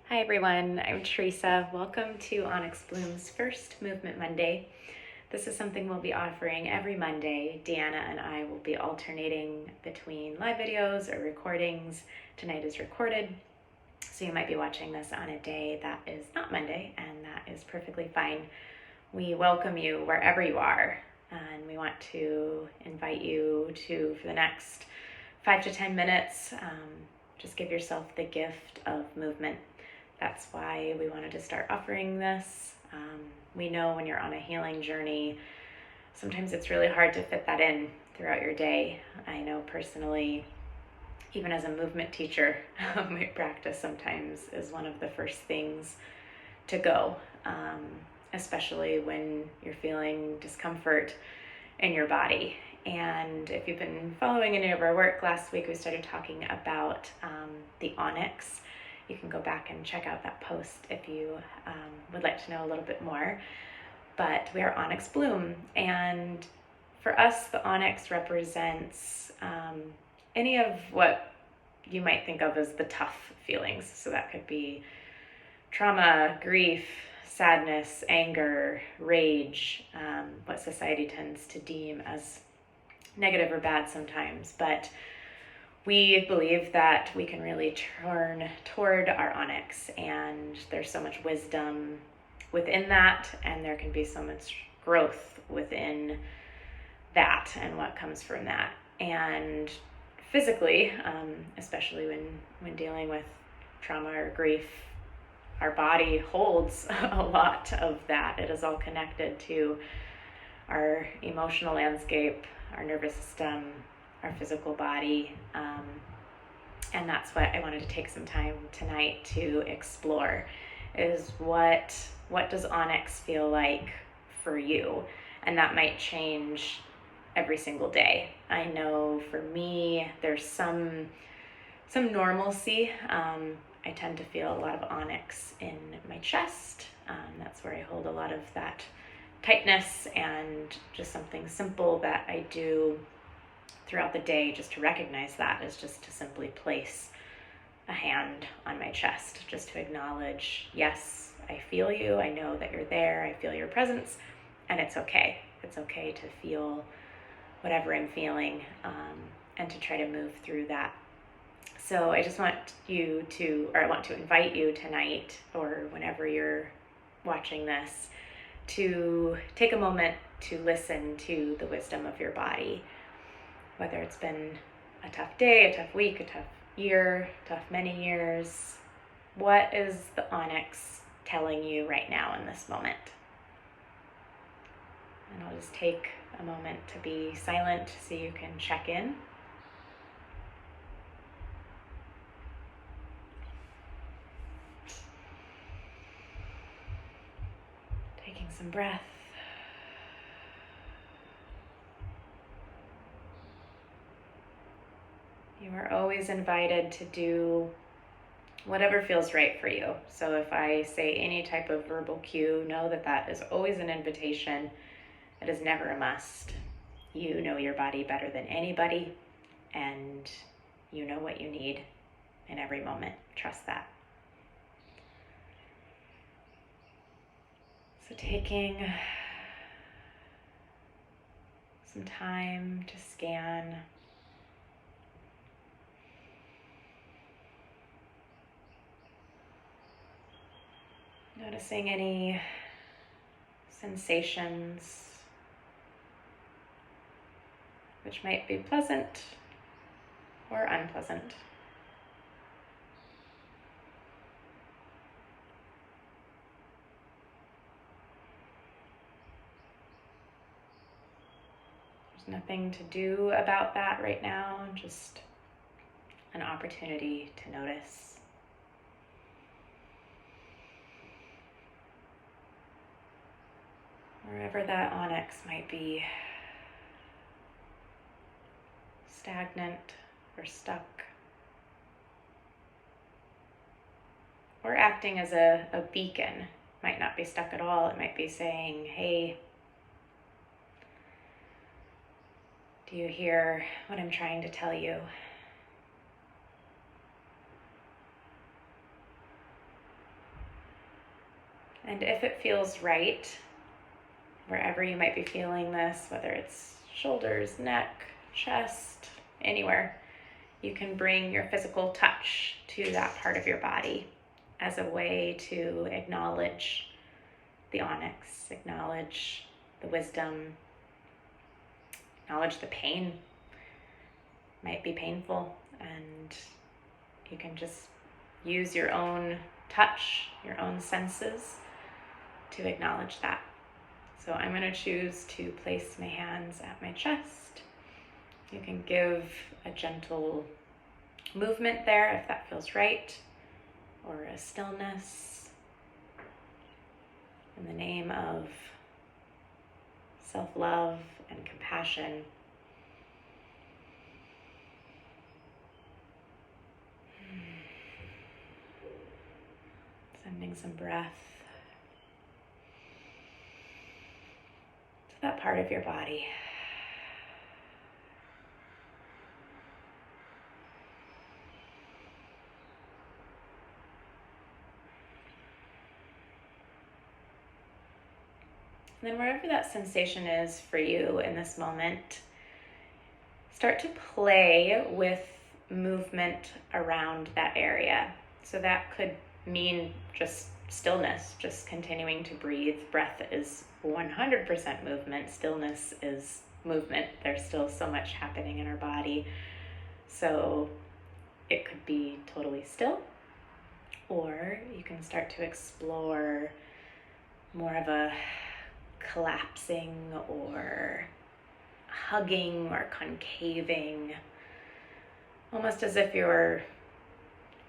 Hi everyone, I'm Teresa. Welcome to Onix Bloom's first Movement Monday. This is something we'll be offering every Monday. Deanna and I will be alternating between live videos or recordings. Tonight is recorded, so you might be watching this on a day that is not Monday, and that is perfectly fine. We welcome you wherever you are, and we want to invite you to, for the next 5 to 10 minutes, just give yourself the gift of movement. That's why we wanted to start offering this. We know when you're on a healing journey, sometimes it's really hard to fit that in throughout your day. I know personally, even as a movement teacher, my practice sometimes is one of the first things to go, especially when you're feeling discomfort in your body. And if you've been following any of our work, last week we started talking about the Onix. You can go back and check out that post if you would like to know a little bit more. But we are Onix Bloom, and for us, the Onix represents any of what you might think of as the tough feelings. So that could be trauma, grief, sadness, anger, rage, what society tends to deem as negative or bad sometimes. But we believe that we can really turn toward our Onix, and there's so much wisdom within that, and there can be so much growth within that and what comes from that. And physically, especially when dealing with trauma or grief, our body holds a lot of that. It is all connected to our emotional landscape, our nervous system, our physical body, and that's what I wanted to take some time tonight to explore, is what does Onix feel like for you? And that might change every single day. I know for me, there's some normalcy. I tend to feel a lot of Onix in my chest. That's where I hold a lot of that tightness, and just something simple that I do throughout the day just to recognize that is just to simply place a hand on my chest, just to acknowledge, yes, I feel you, I know that you're there, I feel your presence, and it's okay. It's okay to feel whatever I'm feeling, and to try to move through that. So I just want I want to invite you tonight, or whenever you're watching this, to take a moment to listen to the wisdom of your body. Whether it's been a tough day, a tough week, a tough year, tough many years, what is the Onix telling you right now in this moment? And I'll just take a moment to be silent so you can check in. Taking some breath. You are always invited to do whatever feels right for you. So if I say any type of verbal cue, know that that is always an invitation. It is never a must. You know your body better than anybody, and you know what you need in every moment. Trust that. So taking some time to scan. Noticing any sensations which might be pleasant or unpleasant. There's nothing to do about that right now, just an opportunity to notice. Wherever that Onix might be stagnant or stuck, or acting as a beacon. Might not be stuck at all. It might be saying, hey, do you hear what I'm trying to tell you? And if it feels right, wherever you might be feeling this, whether it's shoulders, neck, chest, anywhere, you can bring your physical touch to that part of your body as a way to acknowledge the onyx, acknowledge the wisdom, acknowledge the pain. It might be painful, and you can just use your own touch, your own senses to acknowledge that. So I'm going to choose to place my hands at my chest. You can give a gentle movement there if that feels right, or a stillness in the name of self-love and compassion. Sending some breath to that part of your body. And then wherever that sensation is for you in this moment, start to play with movement around that area. So that could mean just stillness, just continuing to breathe. Breath is 100% movement. Stillness is movement. There's still so much happening in our body. So it could be totally still, or you can start to explore more of a collapsing or hugging or concaving, almost as if you're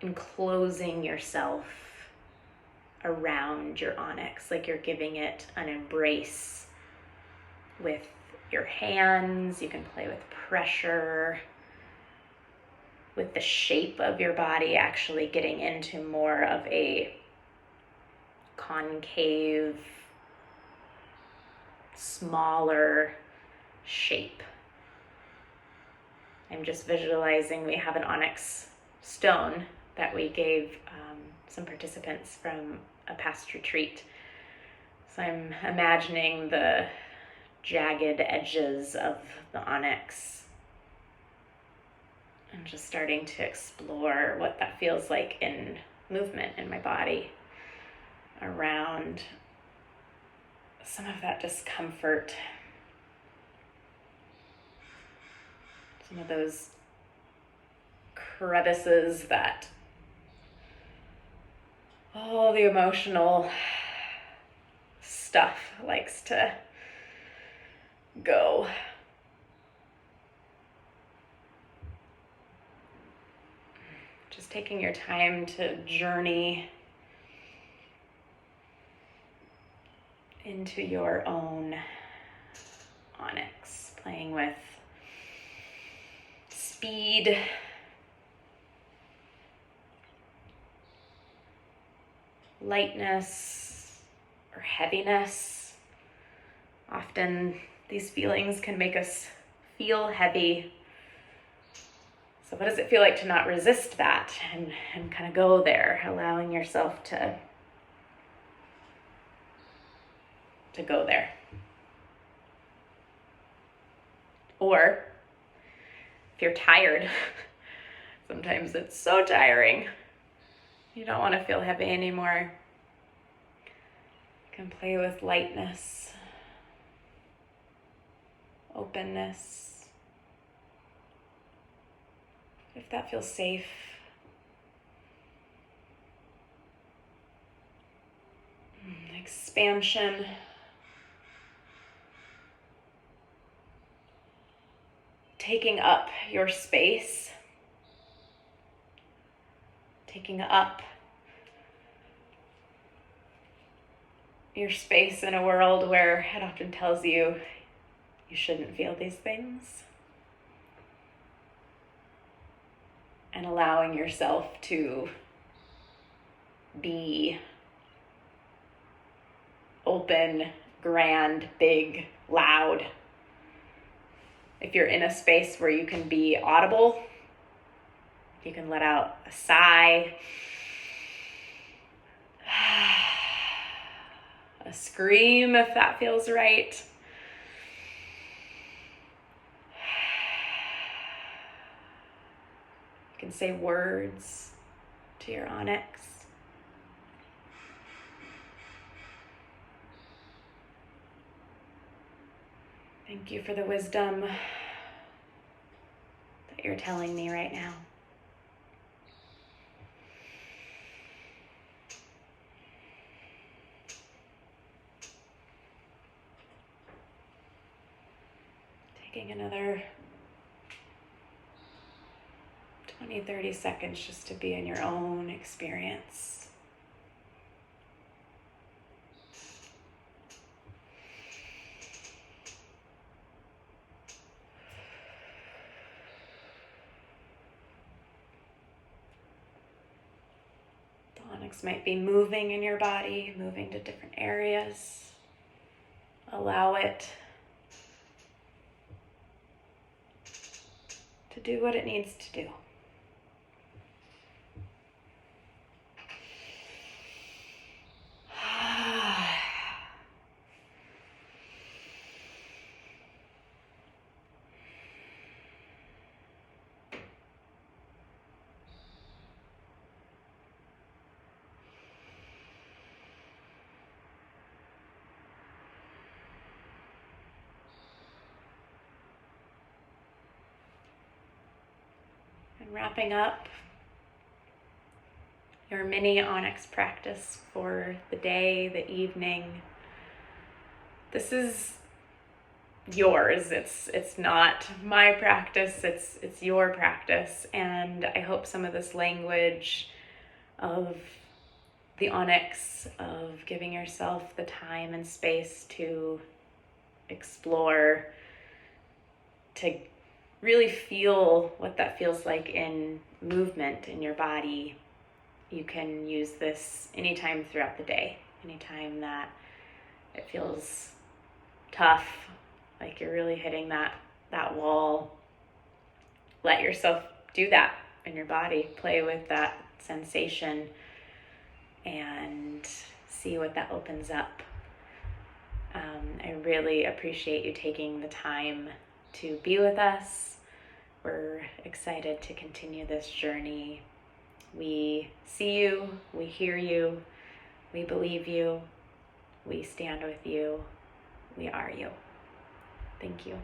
enclosing yourself around your onyx, like you're giving it an embrace with your hands. You can play with pressure, with the shape of your body, actually getting into more of a concave, smaller shape. I'm just visualizing we have an onyx stone that we gave some participants from a past retreat. So I'm imagining the jagged edges of the onyx and just starting to explore what that feels like in movement in my body around some of that discomfort, some of those crevices that all the emotional stuff likes to go. Just taking your time to journey into your own onyx, playing with speed, lightness, or heaviness. Often these feelings can make us feel heavy. So what does it feel like to not resist that and kind of go there, allowing yourself to go there? Or if you're tired, sometimes it's so tiring, you don't want to feel heavy anymore. You can play with lightness, openness, if that feels safe. Expansion. Taking up your space, taking up your space in a world where it often tells you you shouldn't feel these things, and allowing yourself to be open, grand, big, loud. If you're in a space where you can be audible, you can let out a sigh, a scream if that feels right. You can say words to your Onix. Thank you for the wisdom that you're telling me right now. Taking another 20, 30 seconds just to be in your own experience. The Onix might be moving in your body, moving to different areas. Allow it to do what it needs to do. And wrapping up your mini Onix practice for the day, the evening. This is yours. It's not my practice, it's your practice. And I hope some of this language of the Onix, of giving yourself the time and space to explore, to really feel what that feels like in movement in your body. You can use this anytime throughout the day, anytime that it feels tough, like you're really hitting that wall. Let yourself do that in your body. Play with that sensation and see what that opens up. I really appreciate you taking the time to be with us. We're excited to continue this journey. We see you, we hear you, we believe you, we stand with you, we are you. Thank you.